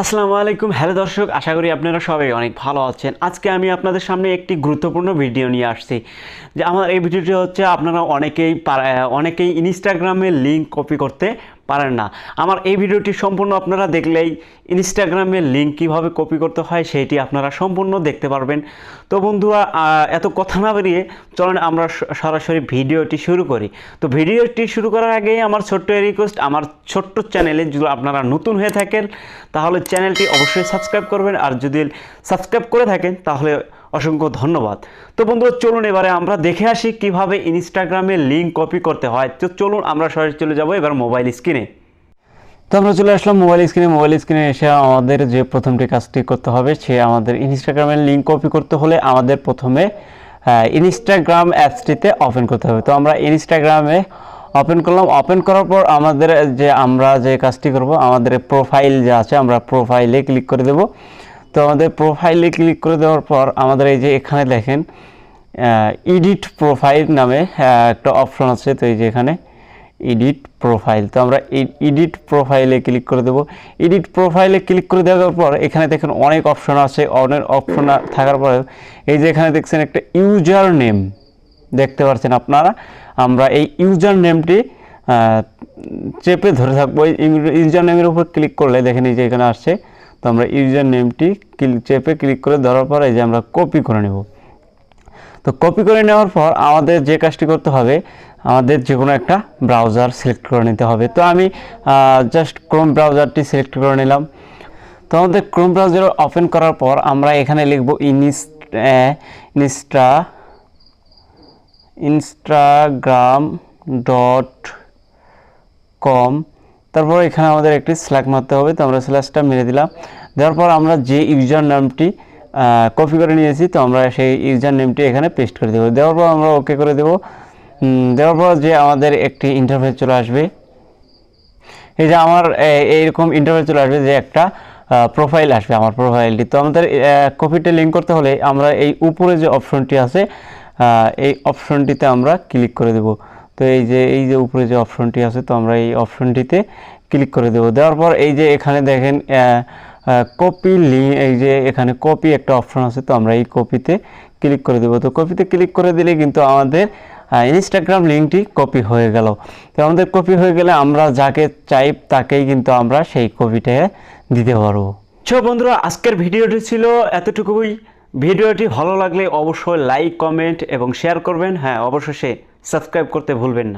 আসসালামু আলাইকুম। হ্যালো দর্শক, আশা করি আপনারা সবাই অনেক ভালো আছেন। আজকে আমি আপনাদের সামনে একটি গুরুত্বপূর্ণ ভিডিও নিয়ে আসছি। যে আমার এই ভিডিওটি হচ্ছে আপনারা অনেকেই ইনস্টাগ্রামের লিঙ্ক কপি করতে পারেন না। আমার এই ভিডিওটি সম্পূর্ণ আপনারা দেখলেই ইনস্টাগ্রামের লিঙ্ক কীভাবে কপি করতে হয় সেটি আপনারা সম্পূর্ণ দেখতে পারবেন। তো বন্ধুরা, এত কথা না বেরিয়ে চলেন আমরা সরাসরি ভিডিওটি শুরু করি। তো ভিডিওটি শুরু করার আগে আমার ছোট্ট রিকোয়েস্ট, আমার ছোট্ট চ্যানেলে যদি আপনারা নতুন হয়ে থাকেন তাহলে চ্যানেলটি অবশ্যই সাবস্ক্রাইব করবেন, আর যদি সাবস্ক্রাইব করে থাকেন তাহলে অসংখ্য ধন্যবাদ। তো বন্ধুরা, চলুন এবারে আমরা দেখে আসি কিভাবে ইনস্টাগ্রামে লিঙ্ক কপি করতে হয়। তো চলুন আমরা সরাসরি চলে যাব এবার মোবাইল স্ক্রিনে। তো আমরা চলে আসলাম মোবাইল স্ক্রিনে এসে আমাদের যে প্রথমটি কাজটি করতে হবে, সে আমাদের ইনস্টাগ্রামের লিঙ্ক কপি করতে হলে আমাদের প্রথমে ইনস্টাগ্রাম অ্যাপসটিতে ওপেন করতে হবে। তো আমরা ইনস্টাগ্রামে ওপেন করলাম। ওপেন করার পর আমরা যে কাজটি করব, আমাদের প্রোফাইল যে আছে আমরা প্রোফাইলে ক্লিক করে দেব। তো আমাদের প্রোফাইলে ক্লিক করে দেওয়ার পর আমাদের এই যে এখানে দেখেন এডিট প্রোফাইল নামে একটা অপশন আছে। তো এই যে এখানে এডিট প্রোফাইল, তো আমরা এডিট প্রোফাইলে ক্লিক করে দেব। এডিট প্রোফাইলে ক্লিক করে দেওয়ার পর এখানে দেখেন অনেক অপশন আছে। অনেক অপশন থাকার পরে এই যে এখানে দেখছেন একটা ইউজার নেম দেখতে পাচ্ছেন আপনারা। আমরা এই ইউজার নেমটি চেপে ধরে থাকবো। ইউজার নেমের উপর ক্লিক করলে দেখেন এই যে এখানে আসছে। তো আমরা ইউজার নেমটি চেপে ক্লিক করে ধরার পর এই যে আমরা কপি করে নেব। তো কপি করে নেওয়ার পর আমাদের যে কাজটি করতে হবে, আমাদের যে কোনো একটা ব্রাউজার সিলেক্ট করে নিতে হবে। তো আমি জাস্ট ক্রোম ব্রাউজারটি সিলেক্ট করে নিলাম। তো আমাদের ক্রোম ব্রাউজার ওপেন করার পর আমরা এখানে লিখব instagram.com। তারপর এখানে আমাদের একটি স্ল্যাশ মারতে হবে। তো আমরা স্ল্যাশটা মেরে দিলাম। দেওয়ার পর আমরা যে ইউজার নামটি কপি করে নিয়েছি, তো আমরা সেই ইউজার নেমটি এখানে পেস্ট করে দেবো। দেওয়ার পর আমরা ওকে করে দেবো। দেওয়ার পর যে আমাদের একটি ইন্টারফেস চলে আসবে, এই যে আমার এইরকম ইন্টারফেস চলে আসবে যে একটা প্রোফাইল আসবে, আমার প্রোফাইলটি। তো আমাদের কপিটা লিঙ্ক করতে হলে আমরা এই উপরে যে অপশনটি আছে এই অপশনটিতে আমরা ক্লিক করে দেব। তো এই যে উপরে যে অপশনটি আছে, তো আমরা এই অপশনটিতে ক্লিক করে দেব। দেওয়ার পর এই যে এখানে দেখেন কপি লিঙ্ক, এই যে এখানে কপি একটা অপশন আছে, তো আমরা এই কপিতে ক্লিক করে দেব। তো কপিতে ক্লিক করে দিলে কিন্তু আমাদের ইনস্টাগ্রাম লিঙ্কটি কপি হয়ে গেল। তো আমাদের কপি হয়ে গেলে আমরা যাকে চাই তাকেই কিন্তু আমরা সেই কপিটা দিতে পারবো। বন্ধুরা, আজকের ভিডিওটি ছিল এতটুকুই। ভিডিওটি ভালো লাগলে অবশ্যই লাইক, কমেন্ট এবং শেয়ার করবেন। হ্যাঁ, অবশ্যই সাবস্ক্রাইব করতে ভুলবেন না।